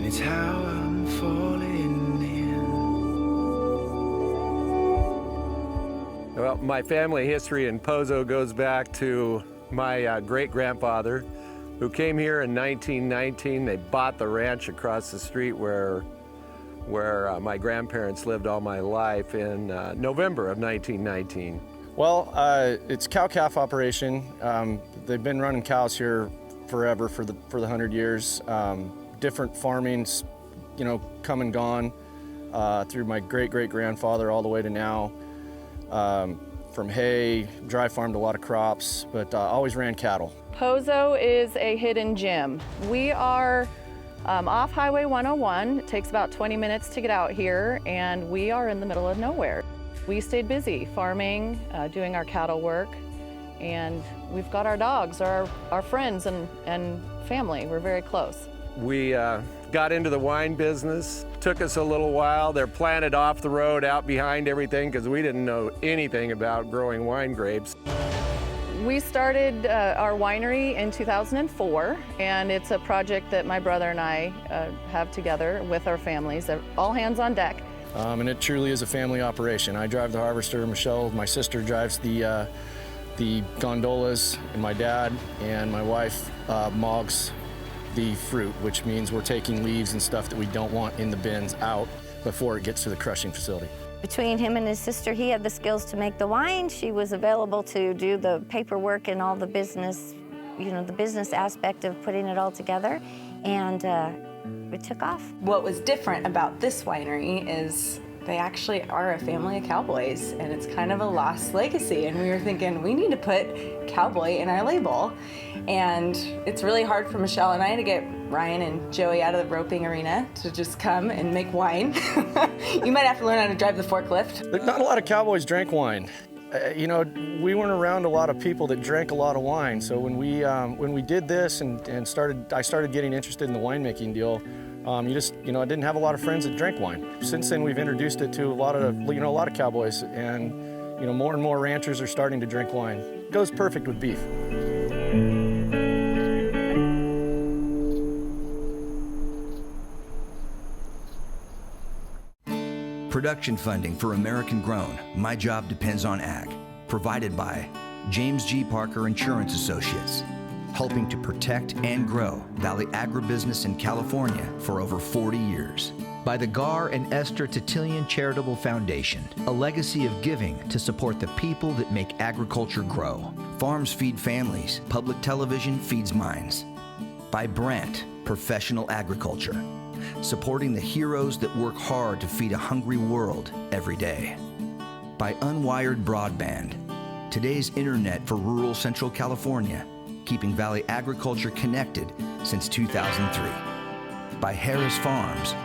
and it's how I'm falling in. Well, my family history in Pozo goes back to my great-grandfather, who came here in 1919. They bought the ranch across the street where my grandparents lived all my life in November of 1919. Well, it's cow-calf operation. They've been running cows here forever for the 100 years. Different farmings, you know, come and gone through my great-great-grandfather all the way to now. From hay, dry farmed a lot of crops, but always ran cattle. Pozo is a hidden gem. We are off Highway 101. It takes about 20 minutes to get out here, and we are in the middle of nowhere. We stayed busy farming, doing our cattle work, and we've got our dogs, our friends and family. We're very close. We got into the wine business. Took us a little while. They're planted off the road out behind everything because we didn't know anything about growing wine grapes. We started our winery in 2004, and it's a project that my brother and I have together with our families. All hands on deck. And it truly is a family operation. I drive the harvester, Michelle, my sister drives the gondolas, and my dad and my wife mogs the fruit, which means we're taking leaves and stuff that we don't want in the bins out before it gets to the crushing facility. Between him and his sister, he had the skills to make the wine. She was available to do the paperwork and all the business, you know, the business aspect of putting it all together, and it took off. What was different about this winery is they actually are a family of cowboys, and it's kind of a lost legacy, and we were thinking we need to put cowboy in our label. And it's really hard for Michelle and I to get Ryan and Joey out of the roping arena to just come and make wine. You might have to learn how to drive the forklift. Not a lot of cowboys drank wine. You know, we weren't around a lot of people that drank a lot of wine. So when we did this and I started getting interested in the winemaking deal, I didn't have a lot of friends that drank wine. Since then, we've introduced it to a lot of cowboys, and more and more ranchers are starting to drink wine. It goes perfect with beef. Production funding for American Grown, My Job Depends on Ag, provided by James G. Parker Insurance Associates, helping to protect and grow Valley agribusiness in California for over 40 years. By the Gar and Esther Titilian Charitable Foundation, a legacy of giving to support the people that make agriculture grow. Farms feed families, public television feeds minds. By Brandt, Professional Agriculture, supporting the heroes that work hard to feed a hungry world every day. By Unwired Broadband, today's internet for rural Central California, keeping Valley agriculture connected since 2003. By Harris Farms,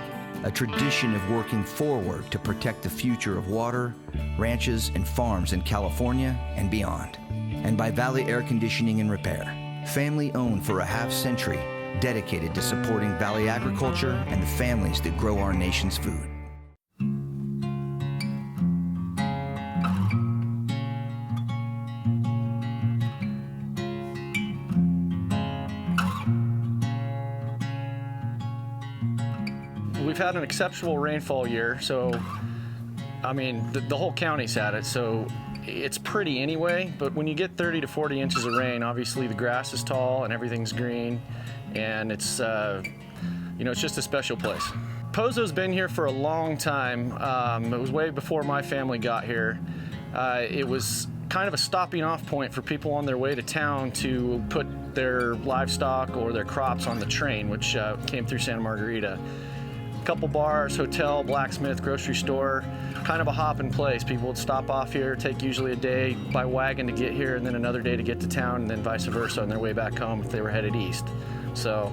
a tradition of working forward to protect the future of water, ranches, and farms in California and beyond. And by Valley Air Conditioning and Repair, family owned for a half-century, dedicated to supporting Valley agriculture and the families that grow our nation's food. We've had an exceptional rainfall year, so I mean, the whole county's had it, so it's pretty anyway, but when you get 30 to 40 inches of rain, obviously the grass is tall and everything's green, and it's, it's just a special place. Pozo's been here for a long time. It was way before my family got here. It was kind of a stopping off point for people on their way to town to put their livestock or their crops on the train, which came through Santa Margarita. Couple bars, hotel, blacksmith, grocery store, kind of a hopping place. People would stop off here, take usually a day by wagon to get here, and then another day to get to town, and then vice versa on their way back home if they were headed east. So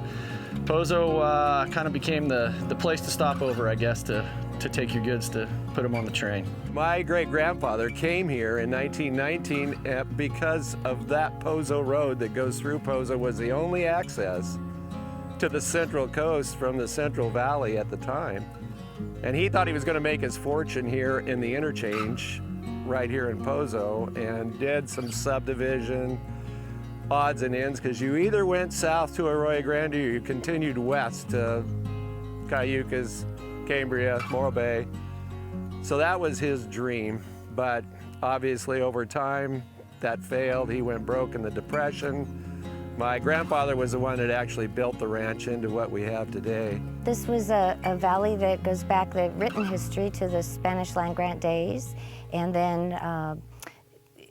Pozo kind of became the place to stop over, I guess, to take your goods to put them on the train. My great-grandfather came here in 1919 because of that Pozo road that goes through Pozo was the only access to the Central Coast from the Central Valley at the time. And he thought he was going to make his fortune here in the interchange right here in Pozo, and did some subdivision, odds and ends, because you either went south to Arroyo Grande or you continued west to Cayucas, Cambria, Morro Bay. So that was his dream, but obviously over time that failed. He went broke in the Depression. My grandfather was the one that actually built the ranch into what we have today. This was a valley that goes back, the written history, to the Spanish land grant days. And then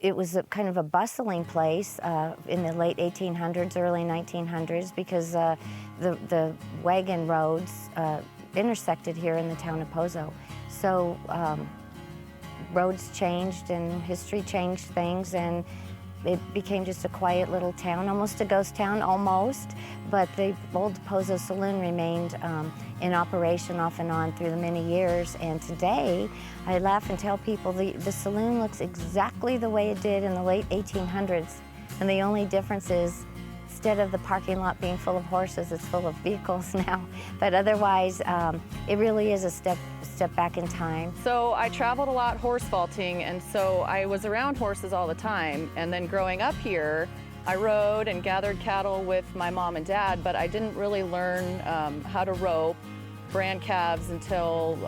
it was kind of a bustling place in the late 1800s, early 1900s, because the wagon roads intersected here in the town of Pozo. So roads changed and history changed things, and it became just a quiet little town, almost a ghost town, almost. But the old Pozo Saloon remained in operation off and on through the many years. And today, I laugh and tell people the saloon looks exactly the way it did in the late 1800s. And the only difference is, instead of the parking lot being full of horses, it's full of vehicles now. But otherwise, it really is a step back in time. So I traveled a lot horse vaulting, and so I was around horses all the time. And then growing up here, I rode and gathered cattle with my mom and dad, but I didn't really learn how to rope, brand calves until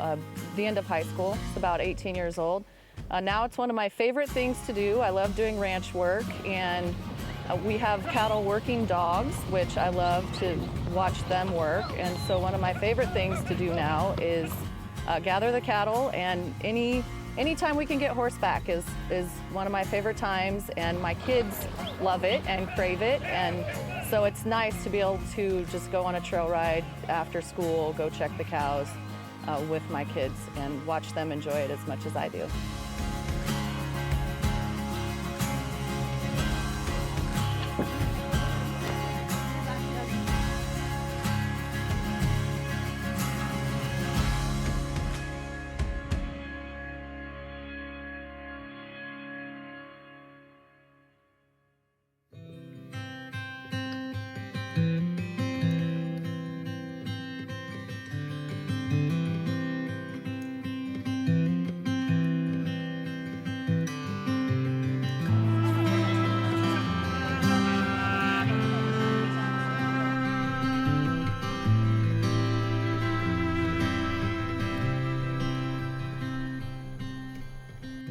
the end of high school. It's about 18 years old. Now it's one of my favorite things to do. I love doing ranch work, and we have cattle working dogs, which I love to watch them work. And so one of my favorite things to do now is gather the cattle, and anytime we can get horseback is one of my favorite times, and my kids love it and crave it. And so it's nice to be able to just go on a trail ride after school, go check the cows with my kids and watch them enjoy it as much as I do.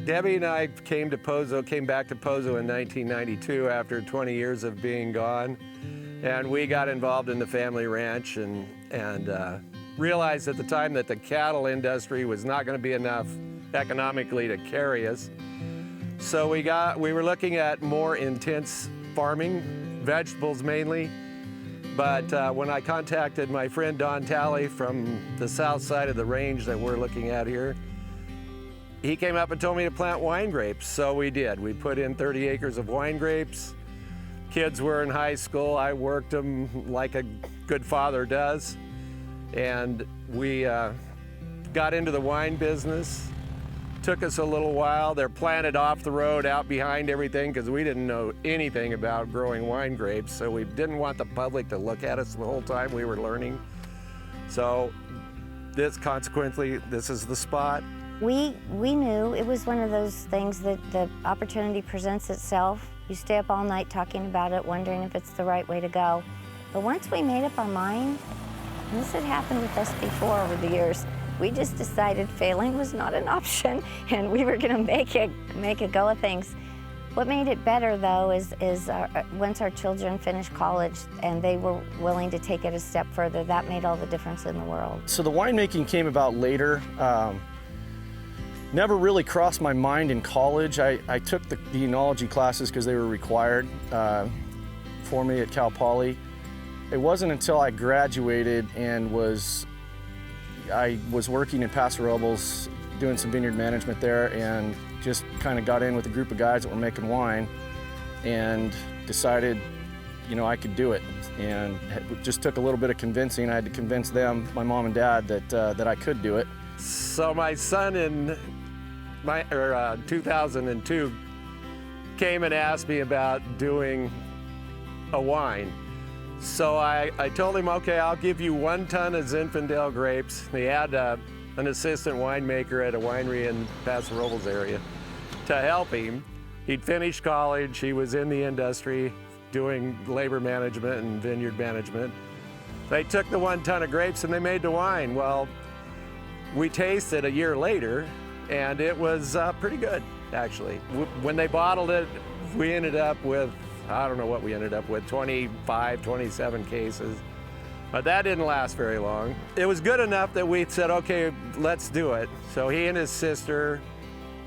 Debbie and I came back to Pozo in 1992 after 20 years of being gone, and we got involved in the family ranch and realized at the time that the cattle industry was not going to be enough economically to carry us. So we were looking at more intense farming, vegetables mainly. But when I contacted my friend Don Talley from the south side of the range that we're looking at here, he came up and told me to plant wine grapes, so we did. We put in 30 acres of wine grapes. Kids were in high school. I worked them like a good father does. And we got into the wine business. Took us a little while. They're planted off the road out behind everything because we didn't know anything about growing wine grapes, so we didn't want the public to look at us the whole time we were learning. So consequently, this is the spot. We knew it was one of those things that the opportunity presents itself. You stay up all night talking about it, wondering if it's the right way to go. But once we made up our mind, and this had happened with us before over the years, we just decided failing was not an option, and we were going to make a go of things. What made it better, though, is once our children finished college and they were willing to take it a step further, that made all the difference in the world. So the winemaking came about later. Never really crossed my mind in college. I took the enology classes because they were required for me at Cal Poly. It wasn't until I graduated and I was working in Paso Robles, doing some vineyard management there, and just kind of got in with a group of guys that were making wine and decided, I could do it. And it just took a little bit of convincing. I had to convince them, my mom and dad, that I could do it. So my son in 2002 came and asked me about doing a wine. So I told him, okay, I'll give you 1 ton of Zinfandel grapes. He had an assistant winemaker at a winery in Paso Robles area to help him. He'd finished college, he was in the industry doing labor management and vineyard management. They took the 1 ton of grapes and they made the wine. Well, we tasted a year later, and it was pretty good, actually. When they bottled it, we ended up with, I don't know what we ended up with, 25, 27 cases. But that didn't last very long. It was good enough that we said, okay, let's do it. So he and his sister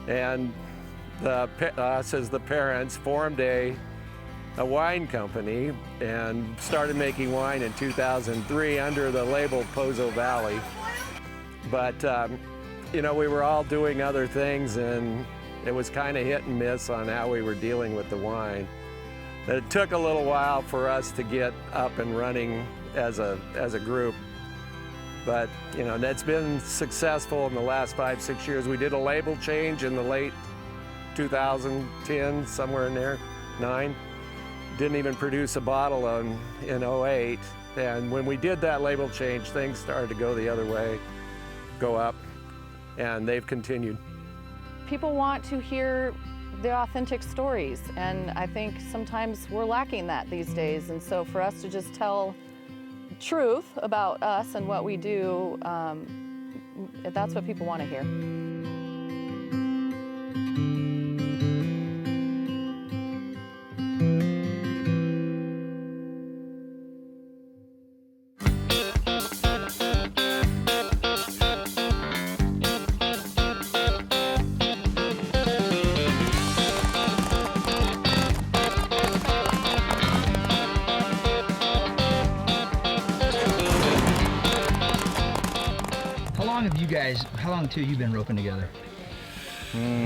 and us as the parents formed a wine company and started making wine in 2003 under the label Pozo Valley. But, you know, we were all doing other things, and it was kind of hit and miss on how we were dealing with the wine. It took a little while for us to get up and running as a group. But, you know, that's been successful in the last 5-6 years. We did a label change in the late 2010, somewhere in there, 9. Didn't even produce a bottle in 08. And when we did that label change, things started to go the other way, go up, and they've continued. People want to hear the authentic stories, and I think sometimes we're lacking that these days. And so for us to just tell truth about us and what we do, that's what people want to hear. How long too you been roping together?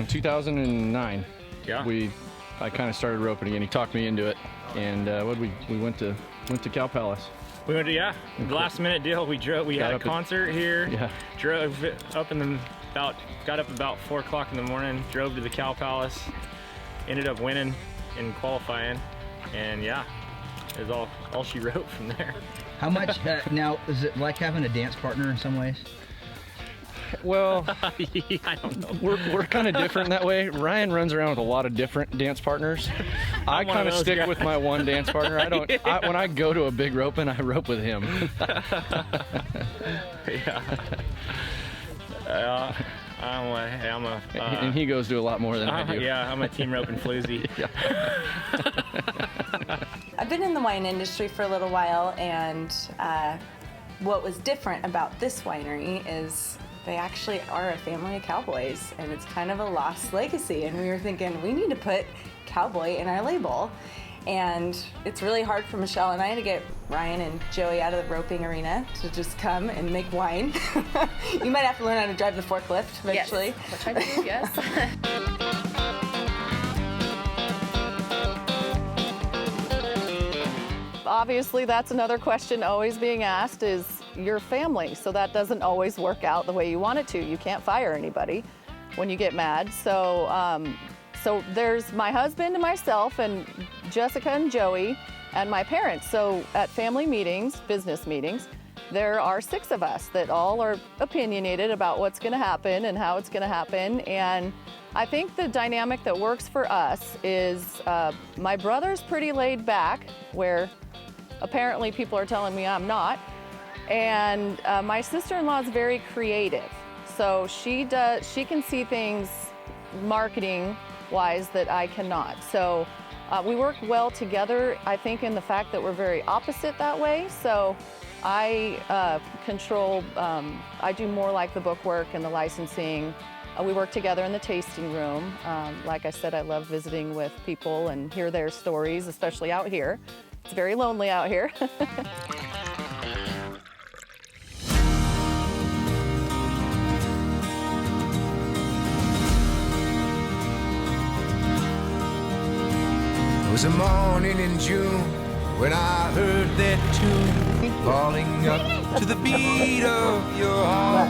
2009. Yeah. I kind of started roping again. He talked me into it, and we went to Cow Palace. We went to last minute deal. We had a concert here. Yeah. Drove up got up about 4 o'clock in the morning. Drove to the Cow Palace. Ended up winning and qualifying, and yeah, it was all she wrote from there. How much now is it like having a dance partner in some ways? Well, I don't know. We're kind of different that way. Ryan runs around with a lot of different dance partners. I kind of stick with my one dance partner. I don't. When I go to a big roping, I rope with him. And he goes to a lot more than I do. Yeah, I'm a team roping floozy. I've been in the wine industry for a little while, and what was different about this winery is they actually are a family of cowboys, and it's kind of a lost legacy. And we were thinking, we need to put cowboy in our label. And it's really hard for Michelle and I to get Ryan and Joey out of the roping arena to just come and make wine. You might have to learn how to drive the forklift eventually. Yes, which I do, yes. Obviously, that's another question always being asked is your family. So that doesn't always work out the way you want it to. You can't fire anybody when you get mad. So, so there's my husband and myself and Jessica and Joey and my parents. So at family meetings, business meetings, there are 6 of us that all are opinionated about what's going to happen and how it's going to happen. And I think the dynamic that works for us is my brother's pretty laid back, where apparently people are telling me I'm not. And my sister-in-law is very creative. So she can see things marketing-wise that I cannot. So we work well together, I think, in the fact that we're very opposite that way. So I control, I do more like the book work and the licensing. We work together in the tasting room. Like I said, I love visiting with people and hear their stories, especially out here. It's very lonely out here. It was a morning in June when I heard that tune falling up to the beat of your heart.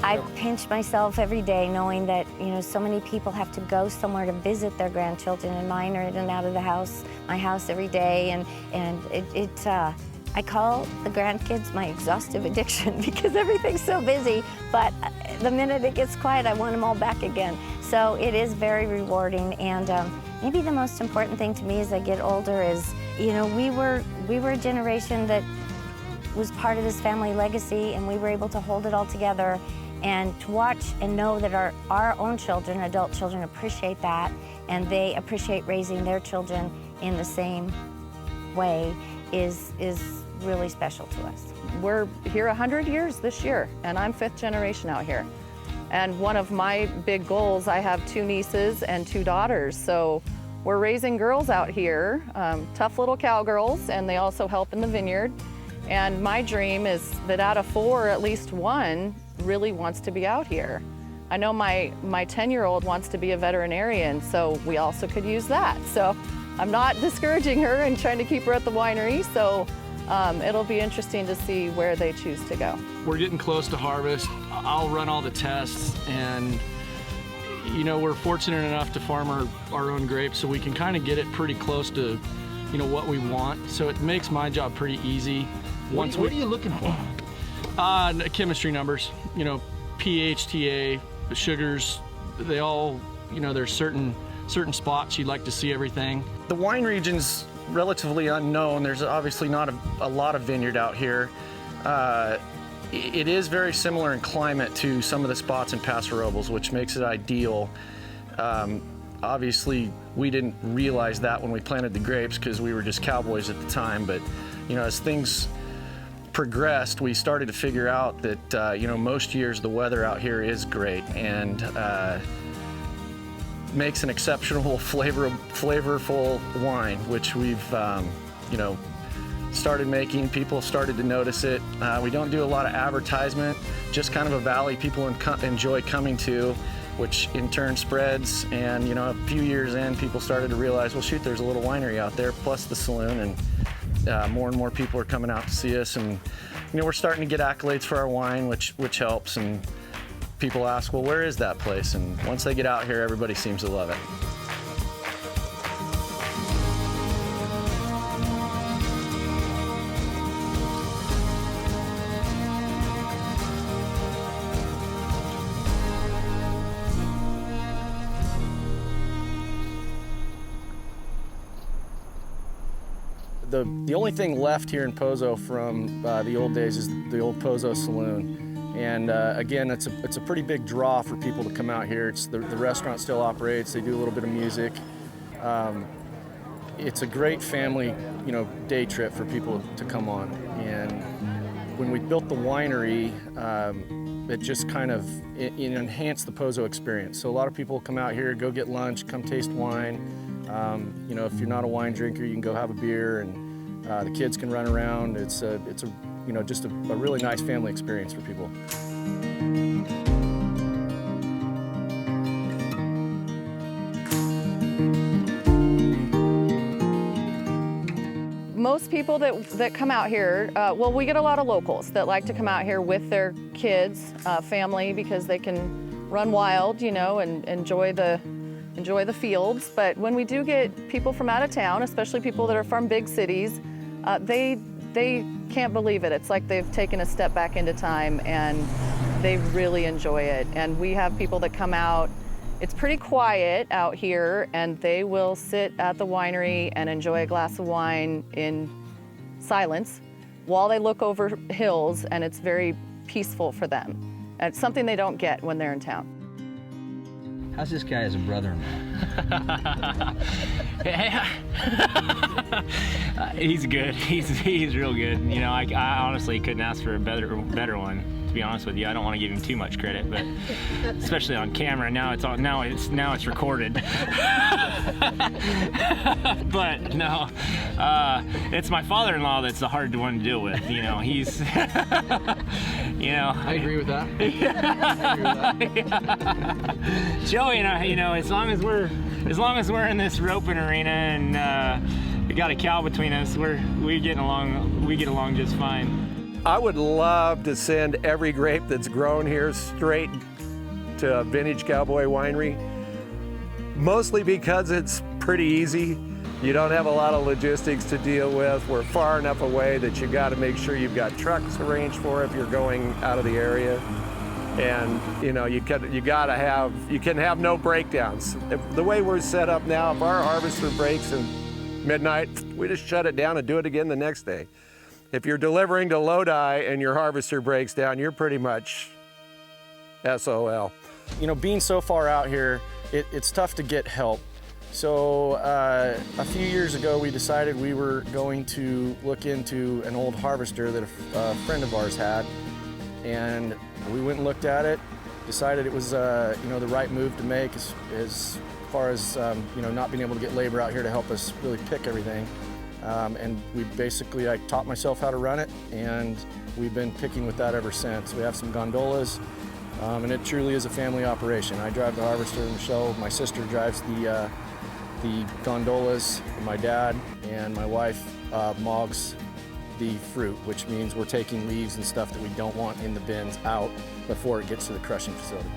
I pinch myself every day knowing that, you know, so many people have to go somewhere to visit their grandchildren, and mine are in and out of my house every day, and I call the grandkids my exhaustive addiction because everything's so busy, but the minute it gets quiet, I want them all back again. So it is very rewarding, and maybe the most important thing to me as I get older is, you know, we were a generation that was part of this family legacy, and we were able to hold it all together. And to watch and know that our own children, adult children, appreciate that, and they appreciate raising their children in the same way is really special to us. We're here 100 years this year, and I'm 5th generation out here. And one of my big goals, I have 2 nieces and 2 daughters, so we're raising girls out here, tough little cowgirls, and they also help in the vineyard. And my dream is that out of 4, at least 1 really wants to be out here. I know my 10-year-old wants to be a veterinarian, so we also could use that. So I'm not discouraging her and trying to keep her at the winery, so it'll be interesting to see where they choose to go. We're getting close to harvest. I'll run all the tests, and you know, we're fortunate enough to farm our own grapes, so we can kind of get it pretty close to, you know, what we want. So it makes my job pretty easy. What are you looking for? Chemistry numbers, you know, pH, TA, sugars, they all, you know, there's certain spots you'd like to see everything. The wine region's relatively unknown. There's obviously not a lot of vineyard out here. It is very similar in climate to some of the spots in Paso Robles, which makes it ideal. Obviously, we didn't realize that when we planted the grapes because we were just cowboys at the time, but you know, as things progressed, we started to figure out that you know, most years the weather out here is great and makes an exceptional flavorful wine, which we've you know, started making. People started to notice it. We don't do a lot of advertisement, just kind of a valley people enjoy coming to, which in turn spreads. And you know, a few years in, people started to realize, well, shoot, there's a little winery out there, plus the saloon, and more and more people are coming out to see us, and you know, we're starting to get accolades for our wine, which helps. And people ask, well, where is that place? And once they get out here, everybody seems to love it. The only thing left here in Pozo from the old days is the old Pozo Saloon. And again, it's a pretty big draw for people to come out here. The restaurant still operates. They do a little bit of music. It's a great family, you know, day trip for people to come on. And when we built the winery, it just kind of enhanced the Pozo experience. So a lot of people come out here, go get lunch, come taste wine. You know, if you're not a wine drinker, you can go have a beer, and the kids can run around. It's a you know, just a really nice family experience for people. Most people that come out here, well, we get a lot of locals that like to come out here with their kids, family, because they can run wild, you know, and enjoy the fields. But when we do get people from out of town, especially people that are from big cities, they can't believe it. It's like they've taken a step back into time, and they really enjoy it. And we have people that come out, it's pretty quiet out here, and they will sit at the winery and enjoy a glass of wine in silence while they look over hills, and it's very peaceful for them. And it's something they don't get when they're in town. How's this guy as a brother-in-law? He's good. He's real good. You know, I honestly couldn't ask for a better one. To be honest with you, I don't want to give him too much credit, but especially on camera. Now it's recorded. But no, it's my father-in-law that's the hard one to deal with. You know, he's, you know. I agree with that. Joey and I, you know, as long as we're in this roping arena and we got a cow between us, we get along just fine. I would love to send every grape that's grown here straight to Vintage Cowboy Winery, mostly because it's pretty easy. You don't have a lot of logistics to deal with. We're far enough away that you got to make sure you've got trucks arranged for if you're going out of the area. And you know, you can have no breakdowns. The way we're set up now, if our harvester breaks at midnight, we just shut it down and do it again the next day. If you're delivering to Lodi and your harvester breaks down, you're pretty much SOL. You know, being so far out here, it's tough to get help. So a few years ago, we decided we were going to look into an old harvester that a friend of ours had, and we went and looked at it, decided it was you know, the right move to make as far as you know, not being able to get labor out here to help us really pick everything. And I taught myself how to run it, and we've been picking with that ever since. We have some gondolas, and it truly is a family operation. I drive the harvester, Michelle, my sister drives the gondolas, and my dad and my wife mogs the fruit, which means we're taking leaves and stuff that we don't want in the bins out before it gets to the crushing facility.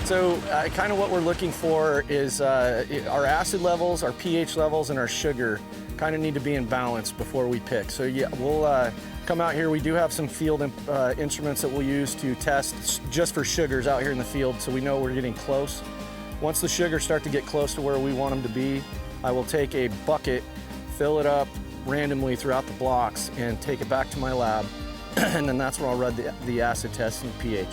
So kind of what we're looking for is our acid levels, our pH levels, and our sugar kind of need to be in balance before we pick. So yeah, we'll come out here. We do have some field instruments that we'll use to test just for sugars out here in the field, so we know we're getting close. Once the sugars start to get close to where we want them to be, I will take a bucket, fill it up randomly throughout the blocks, and take it back to my lab, and then that's where I'll run the acid test and pH.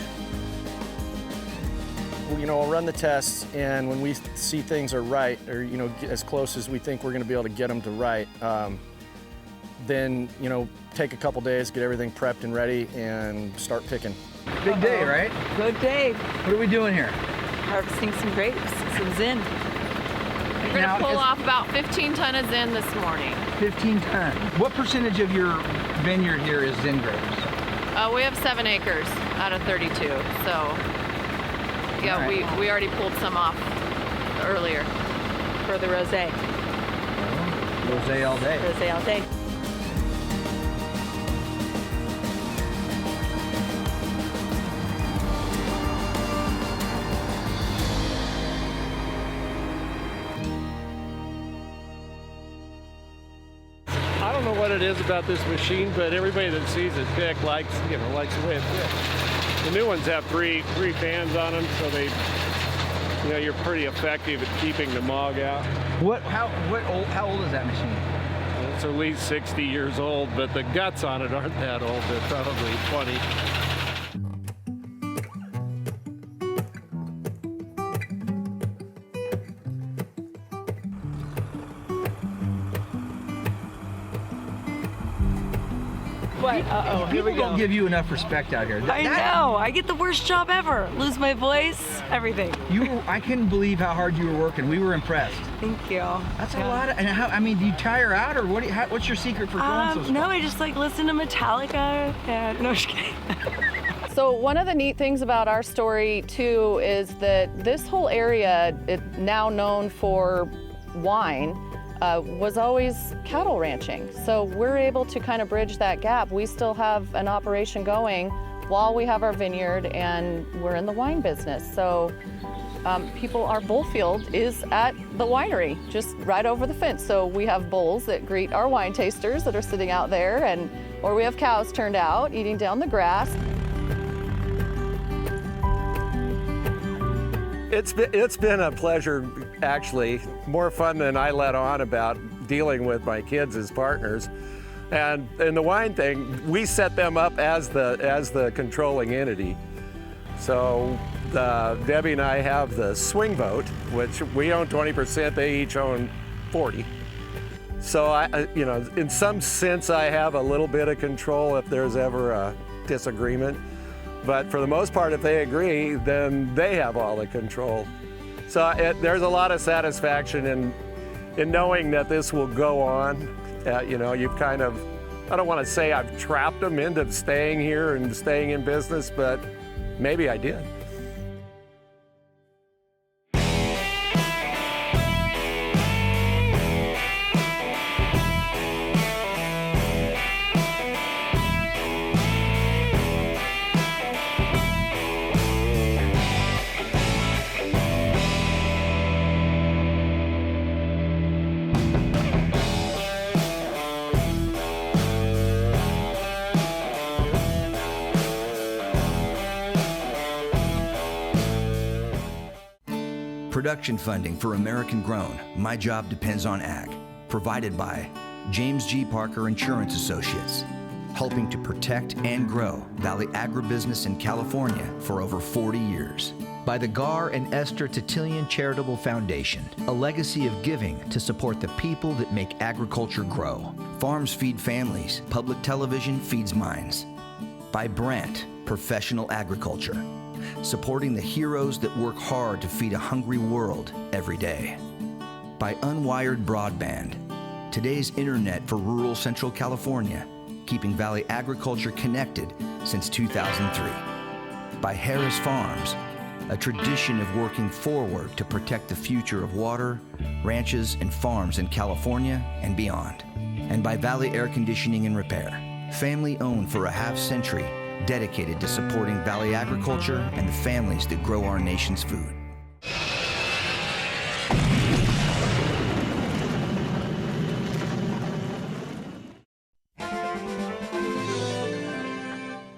You know, I'll run the tests, and when we see things are right, or you know, as close as we think we're going to be able to get them to right, then you know, take a couple days, get everything prepped and ready, and start picking. Big day, right? Good day. What are we doing here? Harvesting some grapes, some Zin. We're going to pull off about 15 ton of Zin this morning. 15 ton. What percentage of your vineyard here is Zin grapes? We have 7 acres out of 32, so yeah, right. we already pulled some off earlier. For the rosé. Rosé all day. Rosé all day. I don't know what it is about this machine, but everybody that sees it pick likes the way it picks. The new ones have three fans on them, so you're pretty effective at keeping the mog out. How old is that machine? It's at least 60 years old, but the guts on it aren't that old. They're probably 20. People don't give you enough respect out here. I know. I get the worst job ever. Lose my voice, everything. I couldn't believe how hard you were working. We were impressed. Thank you. That's a lot. Do you tire out, or what's your secret for going so slow? No, I just listen to Metallica. And no, just kidding. So one of the neat things about our story too is that this whole area, now known for wine, was always cattle ranching. So we're able to kind of bridge that gap. We still have an operation going while we have our vineyard, and we're in the wine business. So our bull field is at the winery, just right over the fence. So we have bulls that greet our wine tasters that are sitting out there, or we have cows turned out eating down the grass. It's been a pleasure, actually, more fun than I let on about dealing with my kids as partners. And in the wine thing, we set them up as the controlling entity. So Debbie and I have the swing vote, which we own 20%, they each own 40%. So in some sense, I have a little bit of control if there's ever a disagreement. But for the most part, if they agree, then they have all the control. So there's a lot of satisfaction in knowing that this will go on. You've kind of, I don't want to say I've trapped them into staying here and staying in business, but maybe I did. Production funding for American Grown. My job depends on ag. Provided by James G. Parker Insurance Associates, helping to protect and grow Valley agribusiness in California for over 40 years. By the Gar and Esther Titillion Charitable Foundation, a legacy of giving to support the people that make agriculture grow. Farms feed families, public television feeds minds. By Brent Professional Agriculture, supporting the heroes that work hard to feed a hungry world every day. By Unwired Broadband, today's internet for rural Central California, keeping Valley agriculture connected since 2003. By Harris Farms, a tradition of working forward to protect the future of water, ranches, and farms in California and beyond. And by Valley Air Conditioning and Repair, family-owned for a half-century, dedicated to supporting Valley agriculture and the families that grow our nation's food.